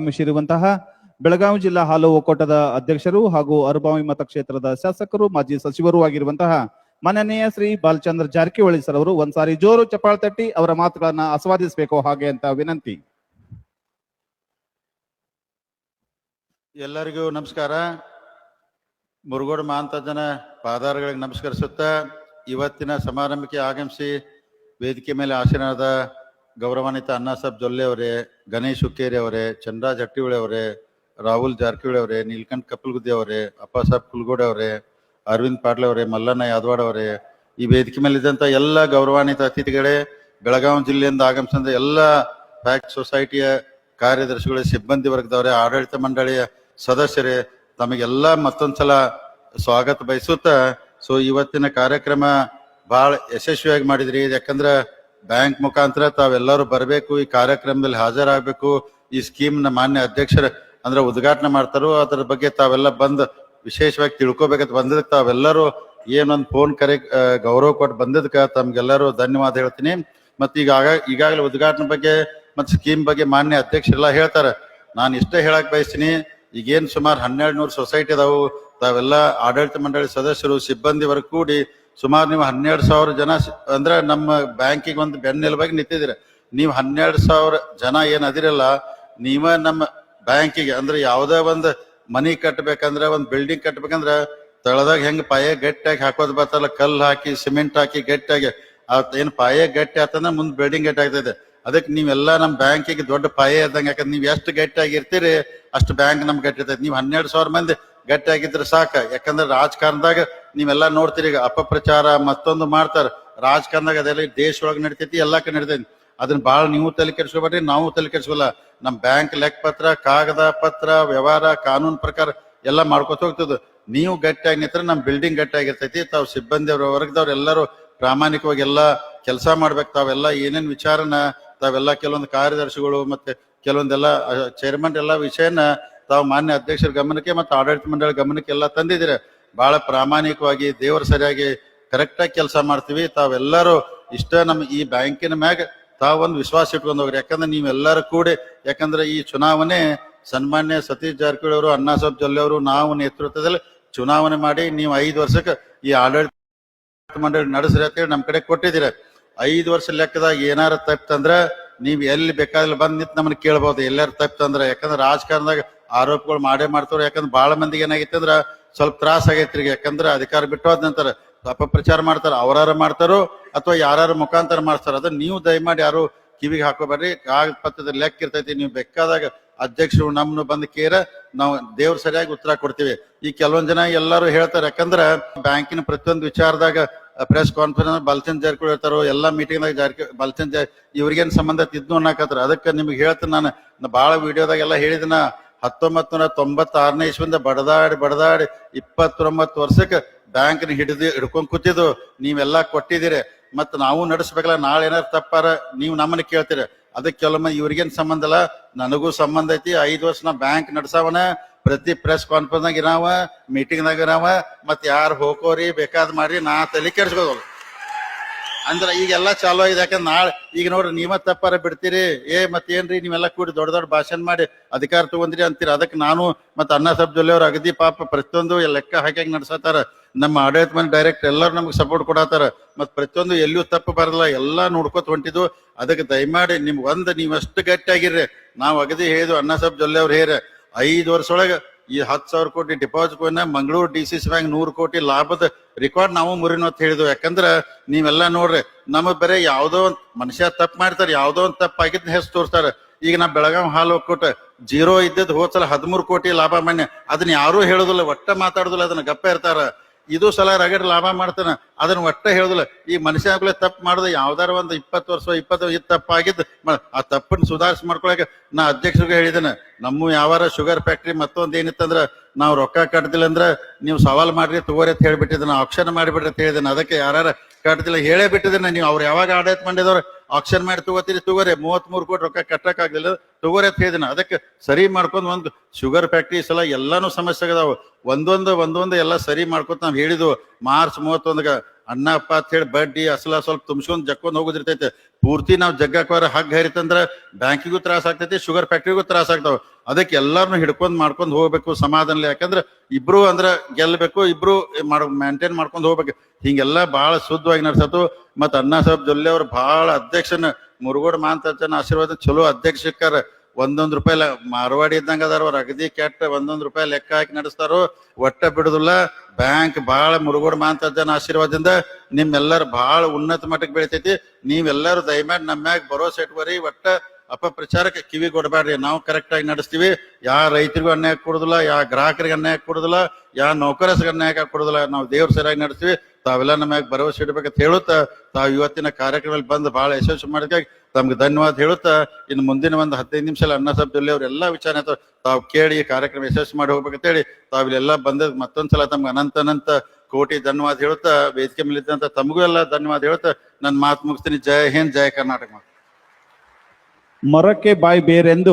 ಆಗಮಿಸಿರುವಂತಹ ಬೆಳಗಾವಿ ಜಿಲ್ಲಾ ಹಾಲು ಒಕ್ಕೂಟದ ಅಧ್ಯಕ್ಷರು ಹಾಗೂ ಅರಬಾವಿ ಮತಕ್ಷೇತ್ರದ ಶಾಸಕರು ಮಾಜಿ ಸಚಿವರು ಆಗಿರುವಂತಹ ಮಾನನೀಯ ಶ್ರೀ ಬಾಲಚಂದ್ರ ಜಾರಕಿಹೊಳಿ ಸರ್ ಅವರು ಒಂದ್ಸಾರಿ ಜೋರು ಚಪ್ಪಾಳೆ ತಟ್ಟಿ ಅವರ ಮಾತುಗಳನ್ನ ಆಸ್ವಾದಿಸಬೇಕು ಹಾಗೆ ಅಂತ ವಿನಂತಿ. ಎಲ್ಲರಿಗೂ ನಮಸ್ಕಾರ. ಮುರುಗೋಡು ಮಹಾಂತಜ್ಜನ ಪಾದಾರಗಳಿಗೆ ನಮಸ್ಕರಿಸುತ್ತಾ ಇವತ್ತಿನ ಸಮಾರಂಭಕ್ಕೆ ಆಗಮಿಸಿ ವೇದಿಕೆ ಮೇಲೆ ಆಸೀನರಾದ ಗೌರವಾನ್ವಿತ ಅಣ್ಣಾಸಾಬ್ ಜೊಲ್ಲೆ ಅವರೇ, ಗಣೇಶ್ ಹುಕ್ಕೇರಿ ಅವರೇ, ಚಂದ್ರರಾಜ್ ಹಟ್ಟಿಹೊಳಿ ಅವರೇ, ರಾಹುಲ್ ಜಾರಕಿಹೊಳಿ ಅವರೇ, ನೀಲಕಂಠ ಕಪ್ಪಲಗುದ್ದಿ ಅವರೇ, ಅಪ್ಪಾಸಾಬ್ ಕುಲ್ಗೋಡೆ ಅವರೇ, ಅರವಿಂದ್ ಪಾಟ್ಲೆ ಅವರೇ, ಮಲ್ಲಣ್ಣ ಯಾದವಾಡ ಅವರೇ, ಈ ವೇದಿಕೆ ಮೇಲೆ ಇದ್ದಂತ ಎಲ್ಲ ಗೌರವಾನ್ವಿತ ಅತಿಥಿಗಳೇ, ಬೆಳಗಾವಿ ಜಿಲ್ಲೆಯಿಂದ ಆಗಮಿಸಿದ ಎಲ್ಲ ಫ್ಯಾಕ್ಟ್ ಸೊಸೈಟಿಯ ಕಾರ್ಯದರ್ಶಿಗಳೇ, ಸಿಬ್ಬಂದಿ ವರ್ಗದವರೇ, ಆಡಳಿತ ಮಂಡಳಿಯ ಸದಸ್ಯರೇ, ತಮಗೆಲ್ಲ ಮತ್ತೊಂದ್ಸಲ ಸ್ವಾಗತ ಬಯಸುತ್ತಾ ಇವತ್ತಿನ ಕಾರ್ಯಕ್ರಮ ಬಹಳ ಯಶಸ್ವಿಯಾಗಿ ಮಾಡಿದ್ರಿ. ಯಾಕಂದ್ರ ಬ್ಯಾಂಕ್ ಮುಖಾಂತರ ತಾವೆಲ್ಲರೂ ಬರಬೇಕು, ಈ ಕಾರ್ಯಕ್ರಮದಲ್ಲಿ ಹಾಜರಾಗಬೇಕು, ಈ ಸ್ಕೀಮ್ ನ ಮಾನ್ಯ ಅಧ್ಯಕ್ಷರ ಅಂದ್ರೆ ಉದ್ಘಾಟನೆ ಮಾಡ್ತಾರೋ ಅದ್ರ ಬಗ್ಗೆ ತಾವೆಲ್ಲ ಬಂದ್ ವಿಶೇಷವಾಗಿ ತಿಳ್ಕೊಬೇಕಂತ ಬಂದದಕ್ಕೆ ತಾವೆಲ್ಲರೂ ಏನೊಂದು ಫೋನ್ ಕರೆ ಗೌರವ ಕೊಟ್ಟು ಬಂದದಕ್ಕೆ ತಮ್ಗೆಲ್ಲರೂ ಧನ್ಯವಾದ ಹೇಳ್ತೀನಿ. ಮತ್ತೆ ಈಗಾಗಲೇ ಉದ್ಘಾಟನೆ ಬಗ್ಗೆ ಮತ್ತೆ ಸ್ಕೀಮ್ ಬಗ್ಗೆ ಮಾನ್ಯ ಅಧ್ಯಕ್ಷರೆಲ್ಲ ಹೇಳ್ತಾರೆ. ನಾನು ಇಷ್ಟೇ ಹೇಳಕ್ ಬಯಸ್ತೀನಿ, ಈಗೇನ್ ಸುಮಾರು 1200 ಸೊಸೈಟಿ ಅದಾವು, ತಾವೆಲ್ಲ ಆಡಳಿತ ಮಂಡಳಿ ಸದಸ್ಯರು ಸಿಬ್ಬಂದಿ ವರ್ಗ ಕೂಡಿ ಸುಮಾರು ನೀವು 12,000 ಜನ ಅಂದ್ರೆ ನಮ್ಮ ಬ್ಯಾಂಕಿಗೆ ಒಂದು ಬೆನ್ನೆಲುಬಾಗಿ ನಿಂತಿದ್ದೀರ. ನೀವು 12,000 ಜನ ಏನ್ ಅದಿರಲ್ಲ, ನೀವ ನಮ್ಮ ಬ್ಯಾಂಕಿಗೆ ಅಂದ್ರೆ ಯಾವ್ದೇ ಒಂದು ಮನಿ ಕಟ್ಟಬೇಕಂದ್ರೆ ಒಂದು ಬಿಲ್ಡಿಂಗ್ ಕಟ್ಟಬೇಕಂದ್ರ ತಳದಾಗ ಹೆಂಗ್ ಪಾಯ ಗಟ್ಟಿಯಾಗಿ ಹಾಕೋದ್ ಬರ್ತಲ್ಲ, ಕಲ್ಲು ಹಾಕಿ ಸಿಮೆಂಟ್ ಹಾಕಿ ಗಟ್ಟಿಯಾಗಿ ಏನ್ ಪಾಯ ಗಟ್ಟಿ ಆತಂದ್ರೆ ಮುಂದ್ ಬಿಲ್ಡಿಂಗ್ ಗಟ್ಟಿ ಆಗ್ತದೆ. ಅದಕ್ಕೆ ನೀವೆಲ್ಲ ನಮ್ಮ ಬ್ಯಾಂಕಿಗೆ ದೊಡ್ಡ ಪಾಯ ಇದ್ದಂಗೆ. ಯಾಕಂದ್ರೆ ನೀವ್ ಎಷ್ಟು ಗಟ್ಟಿಯಾಗಿ ಇರ್ತೀರಿ ಅಷ್ಟು ಬ್ಯಾಂಕ್ ನಮ್ಗೆ ಗಟ್ಟಿ ಇರ್ತೈತಿ. ನೀವು 12,000 ಮಂದಿ ಗಟ್ಟಿ ಆಗಿದ್ರೆ ಸಾಕ. ಯಾಕಂದ್ರೆ ರಾಜಕಾರಣದಾಗ ನೀವೆಲ್ಲಾ ನೋಡ್ತೀರಿ, ಈಗ ಅಪಪ್ರಚಾರ ಮತ್ತೊಂದು ಮಾಡ್ತಾರ. ರಾಜಕಾರಣದಾಗ ಅದೆಲ್ಲ ದೇಶ ಒಳಗೆ ನಡಿತೈತಿ, ಎಲ್ಲಾ ಕಡೆ ನಡಿತೈತಿ. ಅದನ್ನ ಬಾಳ ನೀವು ತಲೆ ಕೆಡಿಸ್ಕೊಬೇಡ್ರಿ, ನಾವು ತಲೆ ಕೆಡಿಸ್ಕೊಲ್ಲ. ನಮ್ ಬ್ಯಾಂಕ್ ಲೆಕ್ಕ ಪತ್ರ, ಕಾಗದ ಪತ್ರ, ವ್ಯವಹಾರ ಕಾನೂನು ಪ್ರಕಾರ ಎಲ್ಲಾ ಮಾಡ್ಕೊತ ಹೋಗ್ತದ. ನೀವು ಗಟ್ಟಿಯಾಗಿ ನಿಂತ್ರೆ ನಮ್ ಬಿಲ್ಡಿಂಗ್ ಗಟ್ಟಿಯಾಗಿರ್ತೈತಿ. ತಾವ್ ಸಿಬ್ಬಂದಿ ವರ್ಗದವ್ರು ಎಲ್ಲರೂ ಪ್ರಾಮಾಣಿಕವಾಗಿ ಎಲ್ಲಾ ಕೆಲಸ ಮಾಡ್ಬೇಕು. ತಾವೆಲ್ಲ ಏನೇನ್ ವಿಚಾರನ ತಾವೆಲ್ಲ ಕೆಲವೊಂದು ಕಾರ್ಯದರ್ಶಿಗಳು ಮತ್ತೆ ಕೆಲವೊಂದೆಲ್ಲ ಚೇರ್ಮನ್ ಎಲ್ಲ ವಿಷಯನ ತಾವು ಮಾನ್ಯ ಅಧ್ಯಕ್ಷರ ಗಮನಕ್ಕೆ ಮತ್ತೆ ಆಡಳಿತ ಮಂಡಳಿ ಗಮನಕ್ಕೆ ಎಲ್ಲ ತಂದಿದ್ದೀರ. ಬಹಳ ಪ್ರಾಮಾಣಿಕವಾಗಿ ದೇವರ ಸರಿಯಾಗಿ ಕರೆಕ್ಟ್ ಆಗಿ ಕೆಲಸ ಮಾಡ್ತೀವಿ. ತಾವೆಲ್ಲರೂ ಇಷ್ಟ ನಮ್ಮ ಈ ಬ್ಯಾಂಕಿನ ಮ್ಯಾಗ ತಾವೊಂದು ವಿಶ್ವಾಸ ಇಟ್ಕೊಂಡು ಹೋಗ್ರಿ. ಯಾಕಂದ್ರೆ ನೀವೆಲ್ಲರೂ ಕೂಡಿ, ಯಾಕಂದ್ರೆ ಈ ಚುನಾವಣೆ ಸನ್ಮಾನ್ಯ ಸತೀಶ್ ಜಾರಕಿಹೊಳಿ ಅವರು, ಅಣ್ಣಾಸಾಬ್ ಜೊಲ್ಲೆ ಅವರು, ನಾವು ನೇತೃತ್ವದಲ್ಲಿ ಚುನಾವಣೆ ಮಾಡಿ ನೀವು 5 ವರ್ಷಕ್ಕೆ ಈ ಆಡಳಿತ ಮಂಡಳಿ ನಡೆಸ್ರಿ ಅಂತೇಳಿ ನಮ್ ಕಡೆ ಕೊಟ್ಟಿದ್ದೀರ. 5 ವರ್ಷ ಲೆಕ್ಕದಾಗ ಏನಾರ ತಪ್ಪಂದ್ರ ನೀವ್ ಎಲ್ಲಿ ಬೇಕಾದ್ರೆ ಬಂದ್ ನಿಂತ್ ನಮ್ಮನ್ನ ಕೇಳ್ಬಹುದು, ಎಲ್ಲಾರು ತಪ್ಪಂದ್ರ. ಯಾಕಂದ್ರೆ ರಾಜಕಾರಣದಾಗ ಆರೋಪಗಳು ಮಾಡೇ ಮಾಡ್ತಾರ. ಯಾಕಂದ್ರೆ ಬಹಳ ಮಂದಿಗೆ ಏನಾಗೈತೆ ಅಂದ್ರ ಸ್ವಲ್ಪ ತ್ರಾಸ ಆಗೈತ್ರಿ. ಯಾಕಂದ್ರೆ ಅಧಿಕಾರ ಬಿಟ್ಟು ಹೋದ ನಂತರ ಅಪಪ್ರಚಾರ ಮಾಡ್ತಾರ, ಅವರಾರ ಮಾಡ್ತಾರೋ ಅಥವಾ ಯಾರು ಮುಖಾಂತರ ಮಾಡ್ತಾರ. ಅದನ್ನ ನೀವು ದಯಮಾಡಿ ಯಾರು ಕಿವಿಗೆ ಹಾಕೋಬೇಡ್ರಿ. ಕಾಗದ ಪತ್ರದ ಲೆಕ್ಕ ಇರ್ತೈತಿ, ನೀವು ಬೇಕಾದಾಗ ಅಧ್ಯಕ್ಷರು ನಮ್ಮನ್ನು ಬಂದ್ ಕೇರ ನಾವು ದೇವ್ರ ಸರಿಯಾಗಿ ಉತ್ತರ ಕೊಡ್ತೀವಿ. ಈ ಕೆಲವೊಂದ್ ಜನ ಎಲ್ಲರೂ ಹೇಳ್ತಾರೆ, ಯಾಕಂದ್ರ ಬ್ಯಾಂಕಿನ ಪ್ರತಿಯೊಂದು ವಿಚಾರದಾಗ ಪ್ರೆಸ್ ಕಾನ್ಫರೆನ್ಸ್ ಬಾಲಚಂದ್ರ ಜಾರಕಿಹೊಳಿ ಹೇಳ್ತಾರೋ, ಎಲ್ಲಾ ಮೀಟಿಂಗ್ ದಾಗ ಬಾಲಚಂದ್ರ ಇವ್ರಿಗೇನ್ ಸಂಬಂಧ ತಿದ್ದು ಅನ್ನಕತ್ರ. ಅದಕ್ಕೆ ನಿಮ್ಗೆ ಹೇಳ್ತೀನಿ, ನಾನು ಬಹಳ ವಿಡಿಯೋದಾಗ ಎಲ್ಲ ಹೇಳಿದಿನ 1996ನೇ ಇಸ್ವಿಂದ ಬಡದಾಡಿ 29 ವರ್ಷಕ್ಕೆ ಬ್ಯಾಂಕ್ನ ಹಿಡ್ಕೊಂಡ್ ಕೂತಿದ್ದು ನೀವೆಲ್ಲಾ ಕೊಟ್ಟಿದ್ದೀರಿ. ಮತ್ ನಾವು ನಡೆಸ್ಬೇಕಲ್ಲ, ನಾಳೆ ಏನಾರು ತಪ್ಪಾರ ನೀವು ನಮ್ಮನ್ನ ಕೇಳ್ತೀರಿ. ಅದಕ್ಕೆ ಕೆಲವೊಮ್ಮೆ ಇವ್ರಿಗೇನ್ ಸಂಬಂಧ ಇಲ್ಲ, ನನಗೂ ಸಂಬಂಧ ಐತಿ. 5 ವರ್ಷ ನಾ ಬ್ಯಾಂಕ್ ನಡ್ಸಾವನ, ಪ್ರತಿ ಪ್ರೆಸ್ ಕಾನ್ಫರೆನ್ಸ್ ಇರಾವ, ಮೀಟಿಂಗ್ ದಾಗ ಇರಾವ, ಮತ್ ಯಾರು ಹೋಗೋರಿ ಬೇಕಾದ್ ಮಾಡ್ರಿ, ನಾ ತಲೆ ಕೆಡ್ಸ್ಕೋದಲ್ಲ. ಅಂದ್ರ ಈಗೆಲ್ಲಾ ಚಾಲು ಆಗಿದೆ. ಯಾಕಂದ್ರೆ ನಾಳೆ ಈಗ ನೋಡ್ರಿ ನೀವ ತಪ್ಪಾರ ಬಿಡ್ತೀರಿ, ಮತ್ತೇನ್ರಿ ನೀವೆಲ್ಲ ಕೂಡಿ ದೊಡ್ಡ ದೊಡ್ಡ ಭಾಷಣ ಮಾಡಿ ಅಧಿಕಾರ ತಗೊಂಡ್ರಿ ಅಂತೀರಿ. ಅದಕ್ಕೆ ನಾನು ಮತ್ತೆ ಅಣ್ಣಾಸಾಬ್ ಜೊಲ್ಲೆ ಅವ್ರು ಅಗದಿ ಪಾಪ ಪ್ರತಿಯೊಂದು ಲೆಕ್ಕ ಹಾಕಿ ನಡ್ಸತಾರ. ನಮ್ಮ ಆಡಳಿತ ಮಂಡಳಿ ಡೈರೆಕ್ಟ್ ಎಲ್ಲರೂ ನಮ್ಗೆ ಸಪೋರ್ಟ್ ಕೊಡತಾರ. ಮತ್ ಪ್ರತಿಯೊಂದು ಎಲ್ಲೂ ತಪ್ಪು ಬರಲ್ಲ, ಎಲ್ಲಾ ನೋಡ್ಕೊತ ಹೊಂಟಿದ್ವು. ಅದಕ್ಕೆ ದಯಮಾಡಿ ನೀವಷ್ಟು ಗಟ್ಟಿಯಾಗಿರ್ರಿ. ನಾವು ಅಗದಿ ಹೇಳಿದ್ವು, ಅಣ್ಣಾಸಾಬ್ ಜೊಲ್ಲೆ ಅವ್ರು ಹೇರ 5 ವರ್ಷ ಒಳಗೆ ಈ 10,000 ಕೋಟಿ ಡಿಪಾಸಿಟ್ ಮಂಗಳೂರು DCC ಬ್ಯಾಂಕ್ 100 ಕೋಟಿ ಲಾಭದ ರೆಕಾರ್ಡ್ ನಾವು ಮುರಿನೋ ಅಂತ ಹೇಳಿದ್ವು. ಯಾಕಂದ್ರ ನೀವೆಲ್ಲಾ ನೋಡ್ರಿ, ನಮಗ್ ಬರೀ ಯಾವ್ದೋ ಒಂದ್ ಮನುಷ್ಯ ತಪ್ಪು ಮಾಡ್ತಾರೆ, ಯಾವ್ದೋ ಒಂದ್ ತಪ್ಪು ಆಗಿದ್ ಹೆಸರು ತೋರಿಸ್ತಾರೆ. ಈಗ ನಾ ಬೆಳಗಾವಿ ಹಾಲು ಒಕ್ಕೂಟ 0 ಇದ್ದದ್ ಹೋದ್ಸಲ 13 ಕೋಟಿ ಲಾಭ ಮಾನ್ಯ, ಅದನ್ನ ಯಾರು ಹೇಳುದಿಲ್ಲ, ಒಟ್ಟ ಮಾತಾಡುದಿಲ್ಲ, ಅದನ್ನ ಗಪ್ಪ ಇರ್ತಾರ. ಇದು ಸಲ ರಗಡ್ ಲಾಭ ಮಾಡ್ತಾನ, ಅದನ್ನ ಒಟ್ಟ ಹೇಳುದಿಲ್ಲ. ಈ ಮನುಷ್ಯ ತಪ್ಪು ಮಾಡುದು ಯಾವ್ದಾರ ಒಂದು 20 ವರ್ಷ 20 ತಪ್ಪಾಗಿದ್ದು ಆ ತಪ್ಪನ್ನ ಸುಧಾರಿಸಿ ಮಾಡ್ಕೊಳಕ ನಾ ಅಧ್ಯಕ್ಷರಿಗೆ ಹೇಳಿದ್ದೇನೆ. ನಮ್ಮ ಯಾವಾರ ಶುಗರ್ ಫ್ಯಾಕ್ಟ್ರಿ ಮತ್ತೊಂದ್ ಏನಿತ್ತಂದ್ರ ನಾವು ರೊಕ್ಕ ಕಟ್ಟದಿಲ್ಲ ಅಂದ್ರ ನೀವು ಸವಾಲ್ ಮಾಡ್ರಿ ತಗೋರಿ ಅಂತ ಹೇಳ್ಬಿಟ್ಟಿದ್ದೇನೆ, ಆಕ್ಷನ್ ಮಾಡಿಬಿಡ್ರಿ ಅಂತ ಹೇಳಿದ್ದೇನೆ. ಅದಕ್ಕೆ ಯಾರು ಕಟ್ಟದಿಲ್ಲ ಹೇಳೇ ಬಿಟ್ಟಿದ್ದೇನೆ. ನೀವು ಅವ್ರು ಯಾವಾಗ ಆಡಳಿತ ಮಾಡಿದವ್ರು ಆಕ್ಷನ್ ಮಾಡಿ ತಗೋರಿ 33 ಕೋಟಿ ರೊಕ್ಕ ಕಟ್ಟಕ್ ಆಗ್ಲಿಲ್ಲ ತಗೋರಿ ಅಂತ ಹೇಳಿದ್ದೇನೆ. ಅದಕ್ಕೆ ಸರಿ ಮಾಡ್ಕೊಂಡ್ ಒಂದು ಶುಗರ್ ಫ್ಯಾಕ್ಟ್ರಿ ಸಲ ಎಲ್ಲಾನು ಸಮಸ್ಯೆ ಆಗದಾವ, ಒಂದೊಂದು ಎಲ್ಲ ಸರಿ ಮಾಡ್ಕೊತ ನಾವ್ ಹೇಳಿದ್ವು. ಮಾರ್ಚ್ 31 ಅನ್ನ ಅಪ್ಪ ಅಂತ ಹೇಳಿ ಬಡ್ಡಿ ಅಸಲ ಸ್ವಲ್ಪ ತುಂಬಿಸ್ಕೊಂಡ್ ಜಕ್ಕೊಂಡ್ ಹೋಗೋದಿರ್ತೈತೆ. ಪೂರ್ತಿ ನಾವು ಜಗ್ಗಾಕೋರ ಹಗ್ಗ ಹರಿತಂದ್ರ ಬ್ಯಾಂಕಿಗೂ ತ್ರಾಸ ಆಗ್ತೈತಿ, ಶುಗರ್ ಫ್ಯಾಕ್ಟ್ರಿಗೂ ತ್ರಾಸ ಆಗ್ತಾವ. ಅದಕ್ಕೆ ಎಲ್ಲಾರನು ಹಿಡ್ಕೊಂಡ್ ಮಾಡ್ಕೊಂಡ್ ಹೋಗ್ಬೇಕು ಸಮಾಧಾನ. ಯಾಕಂದ್ರ ಇಬ್ರು ಅಂದ್ರ ಗೆಲ್ಬೇಕು, ಇಬ್ರು ಮೇಂಟೈನ್ ಮಾಡ್ಕೊಂಡ್ ಹೋಗ್ಬೇಕು. ಹಿಂಗೆಲ್ಲಾ ಬಹಳ ಶುದ್ಧವಾಗಿ ನಡ್ಸತ್ತು. ಮತ್ತ ಅಣ್ಣಾ ಸಾಹೇಬ್ ಜೊಲ್ಲೆ ಅವ್ರು ಬಹಳ ಅಧ್ಯಕ್ಷನ ಮುರುಗೋಡ್ ಮಾಂತಜ್ಜನ ಆಶೀರ್ವಾದ ಚಲೋ ಅಧ್ಯಕ್ಷಕಾರ. 1 ರೂಪಾಯಿ ಮಾರವಾಡಿ ಇದ್ದಂಗ ಅದಾರ ಅವ್ರ, ಅಗದಿ ಕೆಟ್ಟ 1 ರೂಪಾಯಿ ಲೆಕ್ಕ ಹಾಕಿ ನಡೆಸ್ತಾರೋ, ಒಟ್ಟ ಬಿಡುದಿಲ್ಲ. ಬ್ಯಾಂಕ್ ಬಹಳ ಮುರುಗೋಡ್ ಮಾಂತಜ್ಜನ ಆಶೀರ್ವಾದದಿಂದ ನಿಮ್ಮೆಲ್ಲರ ಬಹಳ ಉನ್ನತ ಮಟ್ಟಕ್ಕೆ ಬೆಳಿತೈತಿ. ನೀವೆಲ್ಲರೂ ದಯಮಾಡಿ ನಮ್ಮ ಮ್ಯಾಗ ಭರೋಸೆ ಇಟ್ವರಿ. ಒಟ್ಟ ಅಪಪ್ರಚಾರಕ್ಕೆ ಕಿವಿ ಕೊಡಬೇಡ್ರಿ. ನಾವು ಕರೆಕ್ಟ್ ಆಗಿ ನಡೆಸ್ತೀವಿ. ಯಾ ರೈತರಿಗೂ ಅನ್ಯಾಯ ಕೊಡುದಿಲ್ಲ, ಯಾ ಗ್ರಾಹಕರಿಗೆ ಅನ್ಯಾಯ ಕೊಡುದಿಲ್ಲ, ಯಾ ನೌಕರರಿಗೆ ಅನ್ಯಾಯ ಕೊಡುದಿಲ್ಲ. ನಾವು ದೇವ್ರ ಸರಿಯಾಗಿ ನಡೆಸ್ತೀವಿ. ತಾವೆಲ್ಲ ನಮ್ಮ ಮ್ಯಾಗ ಭರವಸೆ ಇಡ್ಬೇಕಂತ ಹೇಳುತ್ತಾ, ತಾವು ಇವತ್ತಿನ ಕಾರ್ಯಕ್ರಮದಲ್ಲಿ ಬಂದು ಬಹಳ ಯಶಸ್ವಿ ಮಾಡೋದಕ್ಕೆ ತಮ್ಗೆ ಧನ್ಯವಾದ ಹೇಳುತ್ತಾ, ಇನ್ನು ಮುಂದಿನ ಒಂದು 15 ನಿಮಿಷ ಅಣ್ಣಾ ಸಾಹೇಬ್ ಜೊಲ್ಲೆ ಅವ್ರ ಎಲ್ಲಾ ವಿಚಾರ ತಾವು ಕೇಳಿ ಈ ಕಾರ್ಯಕ್ರಮ ಯಶಸ್ವಿ ಮಾಡಿ ಹೋಗ್ಬೇಕಂತ ಹೇಳಿ ತಾವಿಲ್ಲೆಲ್ಲ ಬಂದ ಮತ್ತೊಂದ್ಸಲ ತಮ್ಗೆ ಅನಂತ ಕೋಟಿ ಧನ್ಯವಾದ ಹೇಳುತ್ತಾ, ವೇದಿಕೆ ಮೇಲಿದ್ದಂತ ತಮಗೂ ಎಲ್ಲ ಧನ್ಯವಾದ ಹೇಳುತ್ತಾ ನನ್ನ ಮಾತು ಮುಗಿಸ್ತೀನಿ. ಜೈ ಹಿಂದ್, ಜೈ ಕರ್ನಾಟಕ. ಮರಕ್ಕೆ ಬಾಯಿ ಬೇರೆಂದು